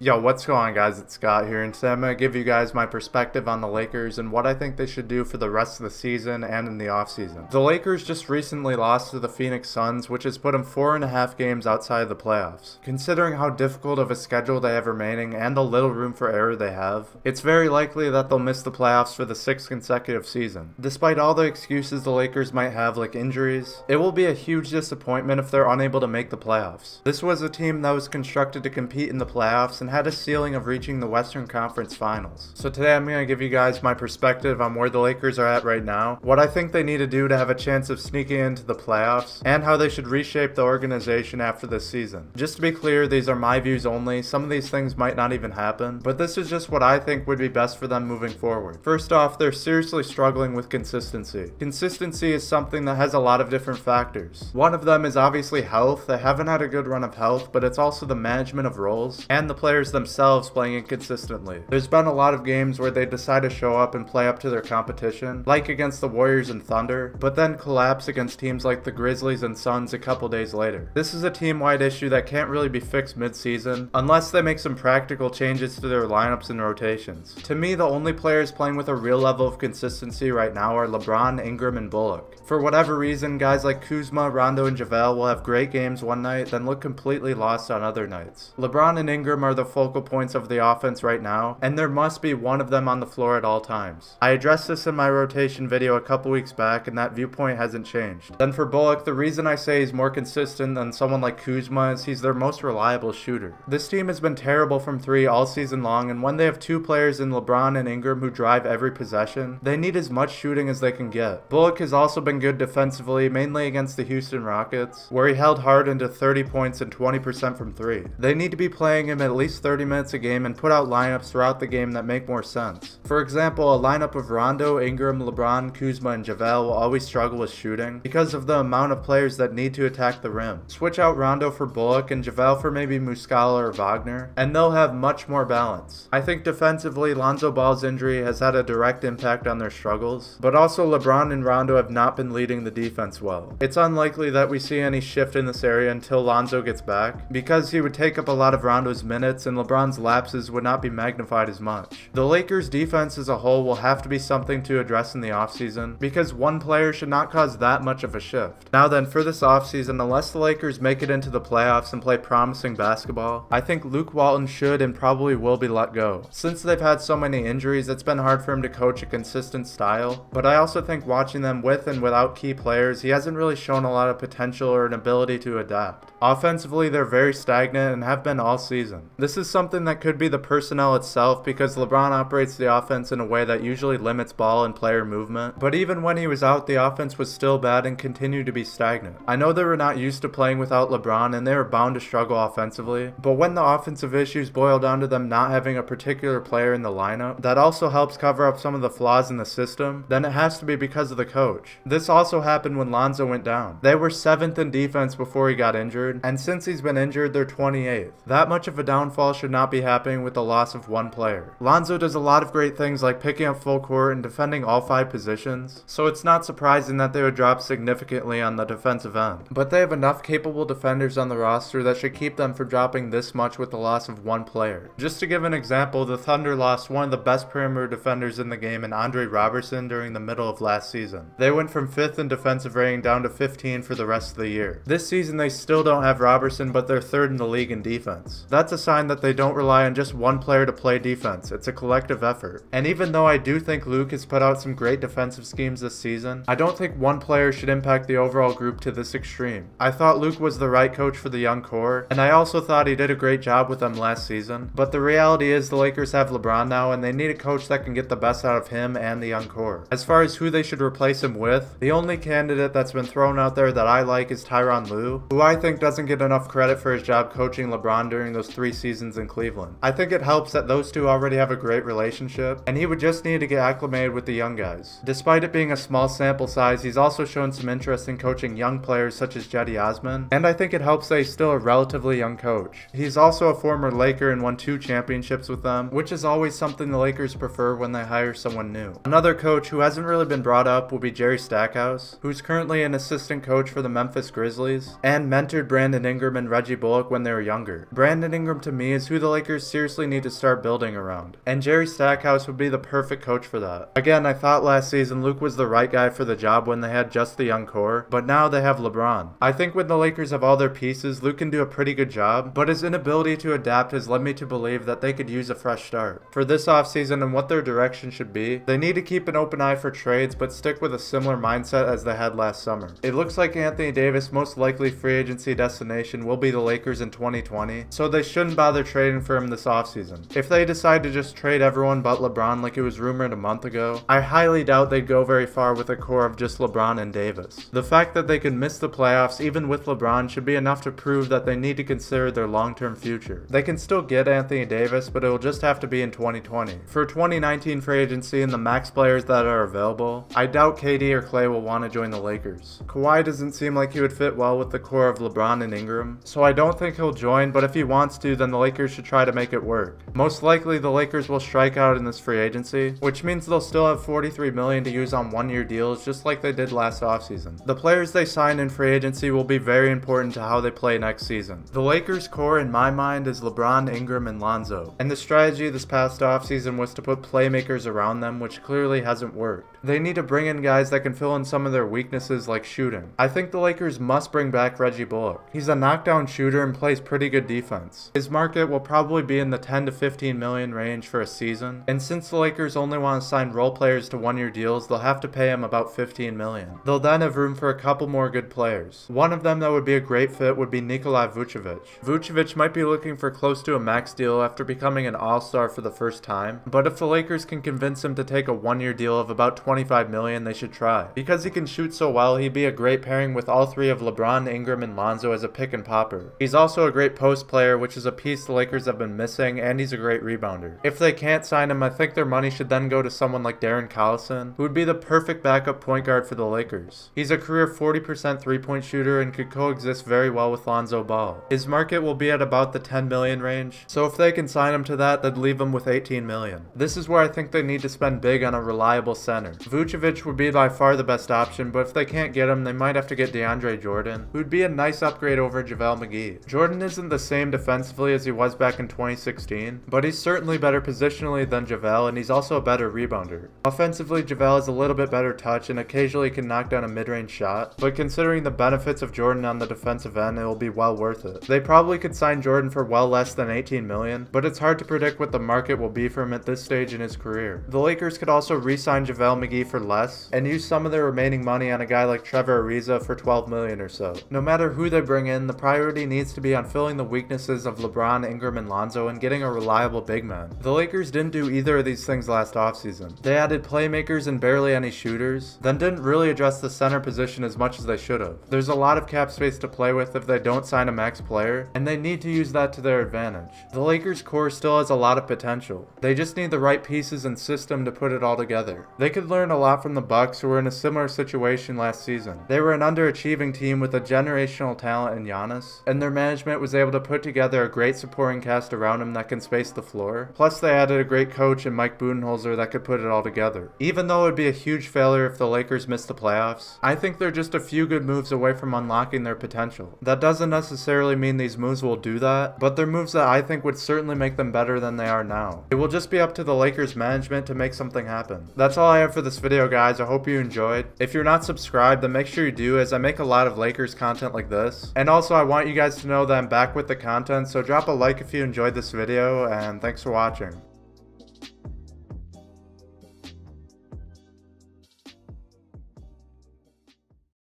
Yo, what's going on, guys? It's Scott here, and today I'm going to give you guys my perspective on the Lakers and what I think they should do for the rest of the season and in the offseason. The Lakers just recently lost to the Phoenix Suns, which has put them 4.5 games outside of the playoffs. Considering how difficult of a schedule they have remaining and the little room for error they have, it's very likely that they'll miss the playoffs for the 6th consecutive season. Despite all the excuses the Lakers might have, like injuries, it will be a huge disappointment if they're unable to make the playoffs. This was a team that was constructed to compete in the playoffs and had a ceiling of reaching the Western Conference Finals. So today I'm going to give you guys my perspective on where the Lakers are at right now, what I think they need to do to have a chance of sneaking into the playoffs, and how they should reshape the organization after this season. Just to be clear, these are my views only. Some of these things might not even happen, but this is just what I think would be best for them moving forward. First off, they're seriously struggling with consistency. Consistency is something that has a lot of different factors. One of them is obviously health. They haven't had a good run of health, but it's also the management of roles and the players themselves playing inconsistently. There's been a lot of games where they decide to show up and play up to their competition, like against the Warriors and Thunder, but then collapse against teams like the Grizzlies and Suns a couple days later. This is a team-wide issue that can't really be fixed mid-season unless they make some practical changes to their lineups and rotations. To me, the only players playing with a real level of consistency right now are LeBron, Ingram, and Bullock. For whatever reason, guys like Kuzma, Rondo, and JaVale will have great games one night, then look completely lost on other nights. LeBron and Ingram are the focal points of the offense right now, and there must be one of them on the floor at all times. I addressed this in my rotation video a couple weeks back, and that viewpoint hasn't changed. Then for Bullock, the reason I say he's more consistent than someone like Kuzma is he's their most reliable shooter. This team has been terrible from 3 all season long, and when they have 2 players in LeBron and Ingram who drive every possession, they need as much shooting as they can get. Bullock has also been good defensively, mainly against the Houston Rockets, where he held Harden to 30 points and 20% from 3. They need to be playing him at least 30 minutes a game and put out lineups throughout the game that make more sense. For example, a lineup of Rondo, Ingram, LeBron, Kuzma, and JaVale will always struggle with shooting because of the amount of players that need to attack the rim. Switch out Rondo for Bullock and JaVale for maybe Muscala or Wagner, and they'll have much more balance. I think defensively, Lonzo Ball's injury has had a direct impact on their struggles, but also LeBron and Rondo have not been leading the defense well. It's unlikely that we see any shift in this area until Lonzo gets back, because he would take up a lot of Rondo's minutes and LeBron's lapses would not be magnified as much. The Lakers' defense as a whole will have to be something to address in the offseason, because one player should not cause that much of a shift. Now then, for this offseason, unless the Lakers make it into the playoffs and play promising basketball, I think Luke Walton should and probably will be let go. Since they've had so many injuries, it's been hard for him to coach a consistent style, but I also think watching them with and without key players, he hasn't really shown a lot of potential or an ability to adapt. Offensively, they're very stagnant and have been all season. This is something that could be the personnel itself, because LeBron operates the offense in a way that usually limits ball and player movement, but even when he was out, the offense was still bad and continued to be stagnant. I know they were not used to playing without LeBron and they were bound to struggle offensively, but when the offensive issues boil down to them not having a particular player in the lineup that also helps cover up some of the flaws in the system, then it has to be because of the coach. This also happened when Lonzo went down. They were 7th in defense before he got injured, and since he's been injured, they're 28th. That much of a downfall should not be happening with the loss of one player. Lonzo does a lot of great things like picking up full court and defending all 5 positions, so it's not surprising that they would drop significantly on the defensive end. But they have enough capable defenders on the roster that should keep them from dropping this much with the loss of one player. Just to give an example, the Thunder lost one of the best perimeter defenders in the game in Andre Robertson during the middle of last season. They went from 5th in defensive rating down to 15 for the rest of the year. This season they still don't have Robertson, but they're 3rd in the league in defense. That's a sign that they don't rely on just one player to play defense. It's a collective effort. And even though I do think Luke has put out some great defensive schemes this season, I don't think one player should impact the overall group to this extreme. I thought Luke was the right coach for the young core, and I also thought he did a great job with them last season, but the reality is the Lakers have LeBron now and they need a coach that can get the best out of him and the young core. As far as who they should replace him with, the only candidate that's been thrown out there that I like is Tyronn Lue, who I think doesn't get enough credit for his job coaching LeBron during those 3 seasons in Cleveland. I think it helps that those two already have a great relationship, and he would just need to get acclimated with the young guys. Despite it being a small sample size, he's also shown some interest in coaching young players such as Cedi Osman, and I think it helps that he's still a relatively young coach. He's also a former Laker and won 2 championships with them, which is always something the Lakers prefer when they hire someone new. Another coach who hasn't really been brought up will be Jerry Stackhouse, who's currently an assistant coach for the Memphis Grizzlies, and mentored Brandon Ingram and Reggie Bullock when they were younger. Brandon Ingram to me me is who the Lakers seriously need to start building around. And Jerry Stackhouse would be the perfect coach for that. Again, I thought last season Luke was the right guy for the job when they had just the young core, but now they have LeBron. I think when the Lakers have all their pieces, Luke can do a pretty good job, but his inability to adapt has led me to believe that they could use a fresh start. For this offseason and what their direction should be, they need to keep an open eye for trades but stick with a similar mindset as they had last summer. It looks like Anthony Davis' most likely free agency destination will be the Lakers in 2020, so they shouldn't bother trading for him this offseason. If they decide to just trade everyone but LeBron like it was rumored a month ago, I highly doubt they'd go very far with a core of just LeBron and Davis. The fact that they could miss the playoffs even with LeBron should be enough to prove that they need to consider their long-term future. They can still get Anthony Davis, but it will just have to be in 2020. For 2019 free agency and the max players that are available, I doubt KD or Klay will want to join the Lakers. Kawhi doesn't seem like he would fit well with the core of LeBron and Ingram, so I don't think he'll join, but if he wants to, then the Lakers should try to make it work. Most likely the Lakers will strike out in this free agency, which means they'll still have $43 million to use on one-year deals just like they did last offseason. The players they sign in free agency will be very important to how they play next season. The Lakers core in my mind is LeBron, Ingram, and Lonzo, and the strategy this past offseason was to put playmakers around them, which clearly hasn't worked. They need to bring in guys that can fill in some of their weaknesses like shooting. I think the Lakers must bring back Reggie Bullock. He's a knockdown shooter and plays pretty good defense. His market will probably be in the 10 to 15 million range for a season, and since the Lakers only want to sign role players to one-year deals, they'll have to pay him about 15 million. They'll then have room for a couple more good players. One of them that would be a great fit would be Nikola Vucevic. Vucevic might be looking for close to a max deal after becoming an all-star for the first time, but if the Lakers can convince him to take a one-year deal of about 25 million, they should try. Because he can shoot so well, he'd be a great pairing with all three of LeBron, Ingram, and Lonzo as a pick and popper. He's also a great post player, which is a piece the Lakers have been missing, and he's a great rebounder. If they can't sign him, I think their money should then go to someone like Darren Collison, who would be the perfect backup point guard for the Lakers. He's a career 40% three-point shooter and could coexist very well with Lonzo Ball. His market will be at about the 10 million range, so if they can sign him to that, they'd leave him with 18 million. This is where I think they need to spend big on a reliable center. Vucevic would be by far the best option, but if they can't get him, they might have to get DeAndre Jordan, who'd be a nice upgrade over JaVale McGee. Jordan isn't the same defensively as he was back in 2016, but he's certainly better positionally than JaVale, and he's also a better rebounder. Offensively, JaVale has a little bit better touch and occasionally can knock down a mid-range shot, but considering the benefits of Jordan on the defensive end, it will be well worth it. They probably could sign Jordan for well less than 18 million, but it's hard to predict what the market will be for him at this stage in his career. The Lakers could also re-sign JaVale McGee for less, and use some of their remaining money on a guy like Trevor Ariza for 12 million or so. No matter who they bring in, the priority needs to be on filling the weaknesses of LeBron, Ingram, and Lonzo and getting a reliable big man. The Lakers didn't do either of these things last offseason. They added playmakers and barely any shooters, then didn't really address the center position as much as they should have. There's a lot of cap space to play with if they don't sign a max player, and they need to use that to their advantage. The Lakers core still has a lot of potential. They just need the right pieces and system to put it all together. They could learn a lot from the Bucks, who were in a similar situation last season. They were an underachieving team with a generational talent in Giannis, and their management was able to put together a great supporting cast around him that can space the floor. Plus they added a great coach in Mike Budenholzer that could put it all together. Even though it would be a huge failure if the Lakers missed the playoffs, I think they're just a few good moves away from unlocking their potential. That doesn't necessarily mean these moves will do that, but they're moves that I think would certainly make them better than they are now. It will just be up to the Lakers management to make something happen. That's all I have for this video, guys. I hope you enjoyed. If you're not subscribed, then make sure you do, as I make a lot of Lakers content like this. And also I want you guys to know that I'm back with the content, so drop a like if you enjoyed this video, and thanks for watching.